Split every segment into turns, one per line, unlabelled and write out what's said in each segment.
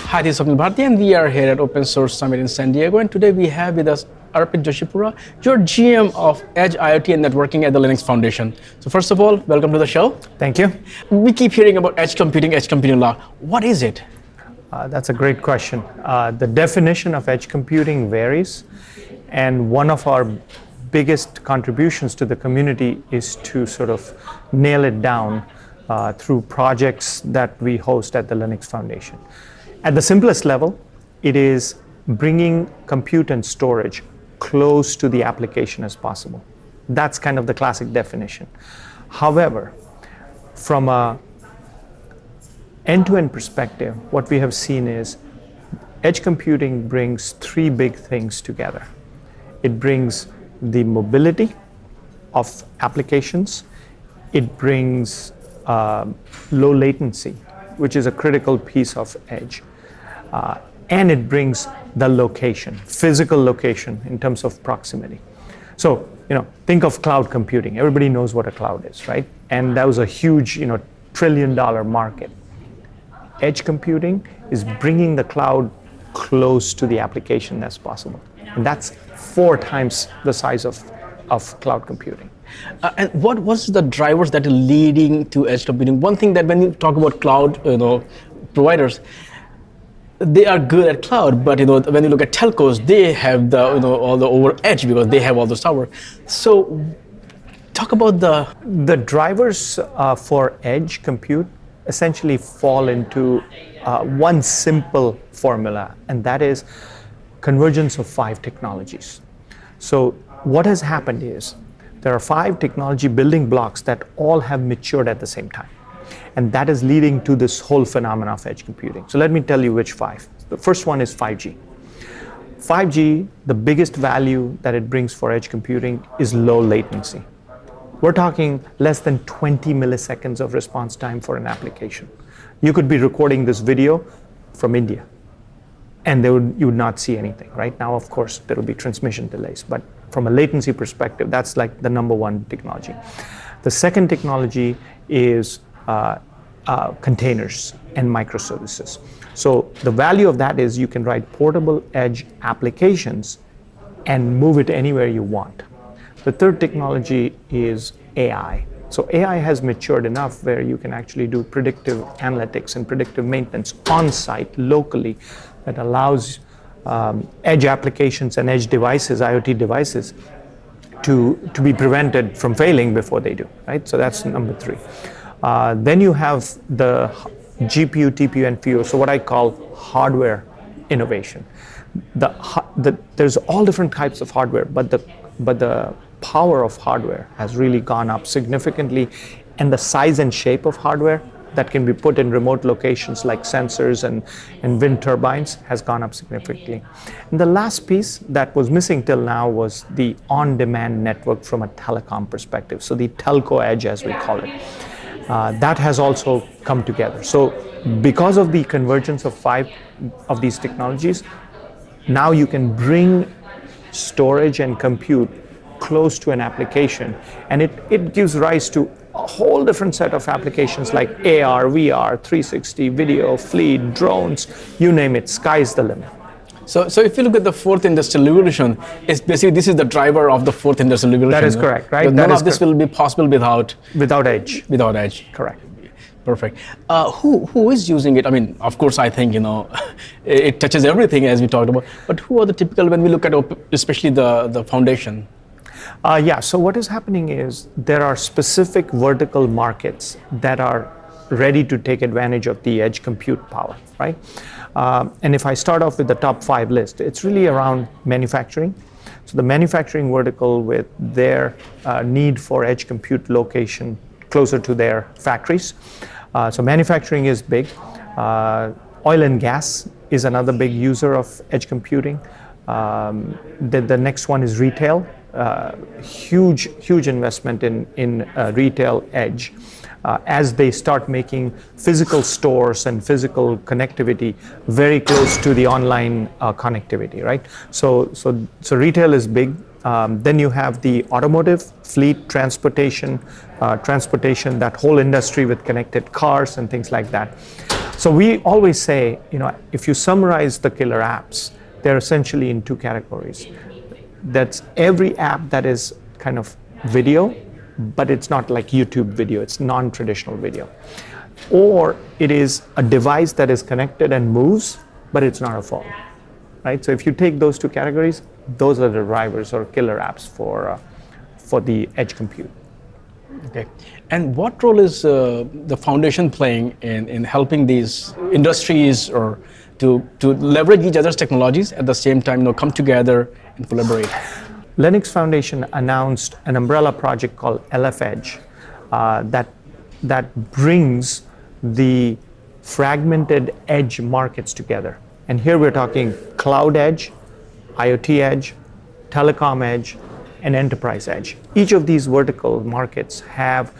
Hi, this is Swapnil Bharti, and we are here at Open Source Summit in San Diego. And today we have with us Arpit Joshipura, your GM of Edge IoT and Networking at the Linux Foundation. So first of all, welcome to the show.
Thank you.
We keep hearing about edge computing law. What is it?
That's a great question. The definition of edge computing varies, and one of our biggest contributions to the community is to sort of nail it down through projects that we host at the Linux Foundation. At the simplest level, it is bringing compute and storage close to the application as possible. That's kind of the classic definition. However, from a end-to-end perspective, what we have seen is edge computing brings three big things together. It brings the mobility of applications. It brings low latency, which is a critical piece of edge. And it brings the location, physical location in terms of proximity. So, think of cloud computing. Everybody knows what a cloud is, right? And that was a huge, trillion-dollar market. Edge computing is bringing the cloud close to the application as possible. And that's 4 times the size of cloud computing.
And what was the drivers that are leading to edge computing? One thing that when you talk about cloud, providers, they are good at cloud, but when you look at telcos, they have the all the over edge because they have all the tower. So, talk about
the drivers for edge compute essentially fall into one simple formula, and that is convergence of 5 technologies. So, what has happened is there are 5 technology building blocks that all have matured at the same time. And that is leading to this whole phenomenon of edge computing. So let me tell you which 5. The first one is 5G. 5G, the biggest value that it brings for edge computing is low latency. We're talking less than 20 milliseconds of response time for an application. You could be recording this video from India, and you would not see anything. Right now, of course, there will be transmission delays, but from a latency perspective, that's like the number one technology. The second technology is containers and microservices. So the value of that is you can write portable edge applications and move it anywhere you want. The third technology is AI. So AI has matured enough where you can actually do predictive analytics and predictive maintenance on-site locally that allows edge applications and edge devices, IoT devices, to be prevented from failing before they do, right? So that's number 3. Then you have the GPU, TPU, and FPU, so what I call hardware innovation. There's all different types of hardware, but the power of hardware has really gone up significantly, and the size and shape of hardware that can be put in remote locations like sensors and wind turbines has gone up significantly. And the last piece that was missing till now was the on-demand network from a telecom perspective, so the telco edge as we call it. That has also come together. So because of the convergence of 5 of these technologies, now you can bring storage and compute close to an application, and it gives rise to a whole different set of applications like AR, VR, 360, video, fleet, drones, you name it, sky's the limit.
So if you look at the 4th industrial revolution, it's basically this is the driver of the 4th industrial revolution.
That is correct, right?
None of this will be possible without
edge.
Without edge.
Correct.
Perfect. Who is using it? I mean, of course, I think it touches everything as we talked about. But who are the typical when we look at especially the foundation?
So what is happening is there are specific vertical markets that are ready to take advantage of the edge compute power, right? And if I start off with the top 5 list, it's really around manufacturing. So the manufacturing vertical with their need for edge compute location closer to their factories. So manufacturing is big. Oil and gas is another big user of edge computing. The next one is retail. Huge investment in retail edge. As they start making physical stores and physical connectivity very close to the online connectivity, right? So retail is big. Then you have the automotive, fleet, transportation, that whole industry with connected cars and things like that. So we always say, if you summarize the killer apps, they're essentially in two categories. That's every app that is kind of video, but it's not like YouTube video, it's non-traditional video. Or it is a device that is connected and moves, but it's not a phone, right? So if you take those two categories, those are the drivers or killer apps for the edge compute.
Okay. And what role is the foundation playing in helping these industries or to leverage each other's technologies at the same time, come together and collaborate?
Linux Foundation announced an umbrella project called LF Edge that brings the fragmented edge markets together. And here we're talking cloud edge, IoT edge, telecom edge, and enterprise edge. Each of these vertical markets have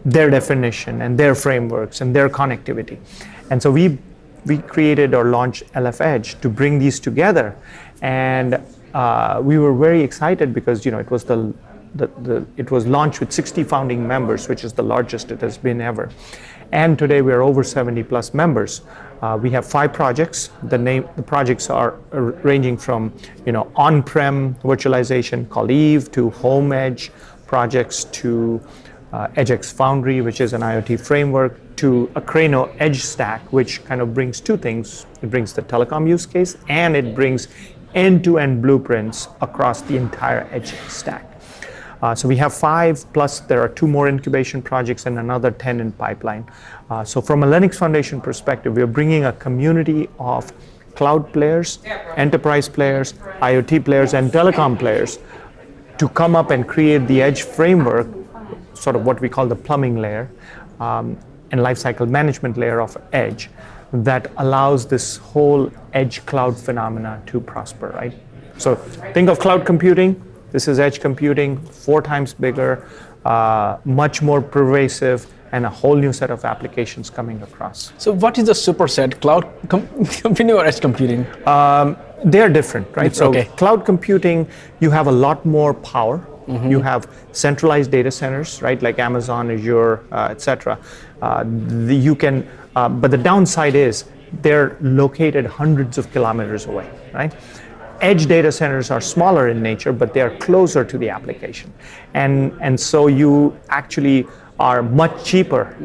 their definition and their frameworks and their connectivity. And so we created or launched LF Edge to bring these together. And we were very excited because it was it was launched with 60 founding members, which is the largest it has been ever. And today we are over 70 plus members. We have 5 projects. The projects are ranging from on-prem virtualization called Eve to home edge projects to EdgeX Foundry, which is an IoT framework, to Acrano Edge Stack, which kind of brings two things. It brings the telecom use case and it brings end-to-end blueprints across the entire edge stack. So we have 5, plus there are 2 more incubation projects and another 10 in pipeline. So from a Linux Foundation perspective, we are bringing a community of cloud players, enterprise players, IoT players, and telecom players to come up and create the edge framework, sort of what we call the plumbing layer, and lifecycle management layer of edge that allows this whole edge cloud phenomena to prosper, right? So think of cloud computing. This is edge computing, 4 times bigger, much more pervasive, and a whole new set of applications coming across.
So what is the superset, cloud computing or edge computing?
They're different, right? So
okay.
Cloud computing, you have a lot more power. Mm-hmm. You have centralized data centers, right, like Amazon, Azure, etc. But the downside is they're located hundreds of kilometers away, right? Edge data centers are smaller in nature, but they are closer to the application. And so you actually are much cheaper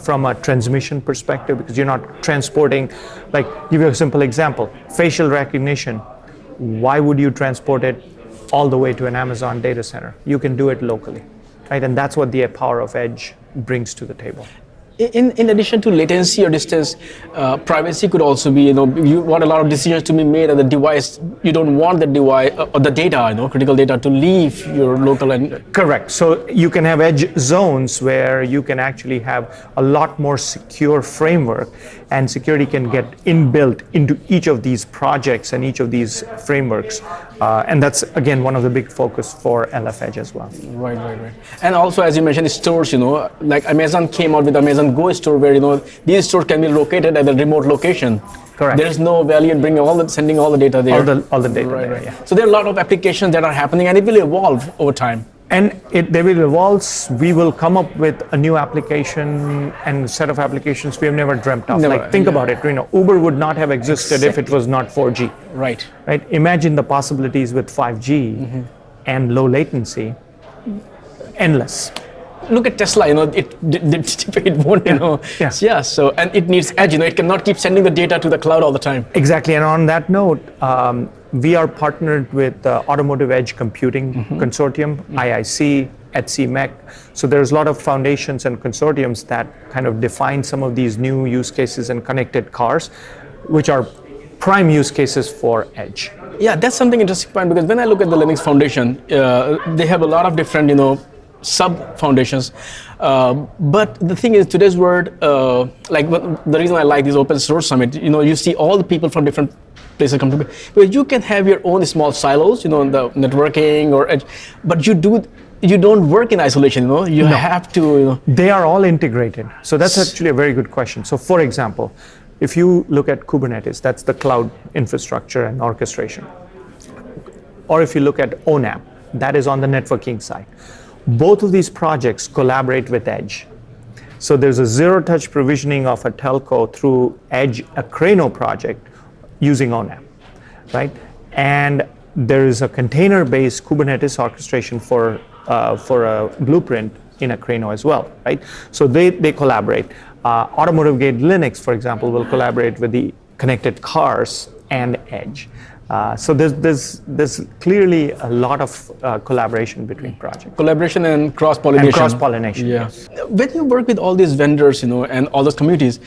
from a transmission perspective because you're not transporting, like, give you a simple example, facial recognition. Why would you transport it all the way to an Amazon data center? You can do it locally, right? And that's what the power of edge brings to the table.
In addition to latency or distance, privacy could also be, you want a lot of decisions to be made at the device. You don't want the device or the data, critical data to leave your local and...
Correct. So you can have edge zones where you can actually have a lot more secure framework, and security can get inbuilt into each of these projects and each of these frameworks. And that's, again, one of the big focus for LF Edge as well.
Right. And also, as you mentioned, stores, like Amazon came out with Amazon Go store where, these stores can be located at a remote location.
Correct.
There's no value in sending all the data there.
All the data there, yeah.
So there are a lot of applications that are happening and it will evolve over time.
And they will evolve. We will come up with a new application and set of applications we have never dreamt of. Think about it. Uber would not have existed if it was not 4G.
Right.
Imagine the possibilities with 5G and low latency. Endless.
Look at Tesla, it won't, Yeah, so, and it needs edge, it cannot keep sending the data to the cloud all the time.
Exactly, and on that note, we are partnered with the Automotive Edge Computing Consortium, IIC, ETSI-MEC. So there's a lot of foundations and consortiums that kind of define some of these new use cases in connected cars, which are prime use cases for edge.
Yeah, that's something interesting point, because when I look at the Linux Foundation, they have a lot of different, sub-foundations. But the thing is, today's world, the reason I like this open source summit, you see all the people from different places come together. Because you can have your own small silos, in the networking or edge, but you don't work in isolation, You have to,
They are all integrated. So that's actually a very good question. So for example, if you look at Kubernetes, that's the cloud infrastructure and orchestration. Or if you look at ONAP, that is on the networking side. Both of these projects collaborate with Edge. So there's a zero-touch provisioning of a telco through Edge Acrano project using ONAP, right? And there is a container-based Kubernetes orchestration for a blueprint in Acrano as well, right? So they collaborate. Automotive Gate Linux, for example, will collaborate with the connected cars and Edge. So there's clearly a lot of collaboration between projects.
Collaboration and cross-pollination.
And cross-pollination, yes.
When you work with all these vendors, and all those communities,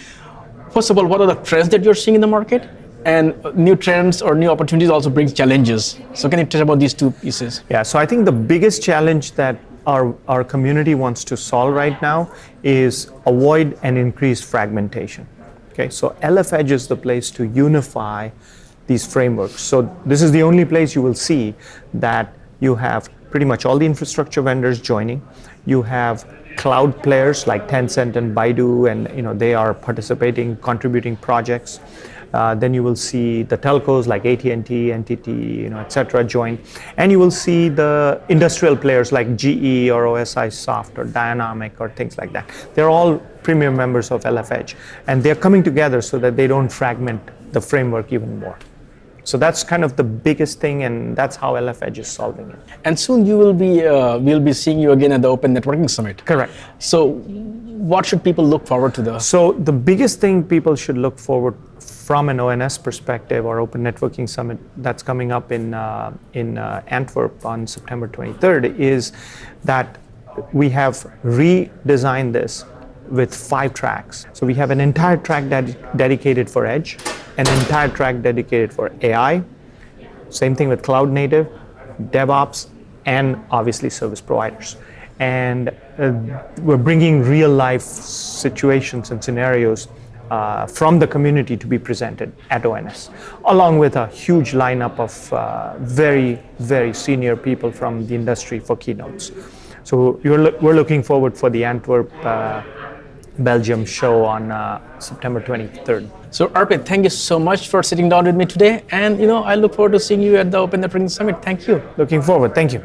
first of all, what are the trends that you're seeing in the market? And new trends or new opportunities also bring challenges. So can you touch about these two pieces?
Yeah, so I think the biggest challenge that our community wants to solve right now is avoid and increase fragmentation. Okay, so LF Edge is the place to unify these frameworks. So this is the only place you will see that you have pretty much all the infrastructure vendors joining. You have cloud players like Tencent and Baidu, and they are participating, contributing projects. Then you will see the telcos like AT&T, NTT, etc. join, and you will see the industrial players like GE or OSI Soft or Dynamic or things like that. They're all premium members of LF Edge, and they're coming together so that they don't fragment the framework even more. So that's kind of the biggest thing, and that's how LF Edge is solving it.
And soon we'll be seeing you again at the Open Networking Summit.
Correct.
So what should people look forward to?
So the biggest thing people should look forward from an ONS perspective, or Open Networking Summit that's coming up in Antwerp on September 23rd, is that we have redesigned this with 5 tracks. So we have an entire track dedicated for Edge, an entire track dedicated for AI, same thing with cloud native, DevOps, and obviously service providers. And we're bringing real life situations and scenarios from the community to be presented at ONS, along with a huge lineup of very, very senior people from the industry for keynotes. So we're looking forward for the Antwerp, Belgium show on September 23rd.
So Arpit, thank you so much for sitting down with me today. And I look forward to seeing you at the Open Networking Summit. Thank you.
Looking forward. Thank you.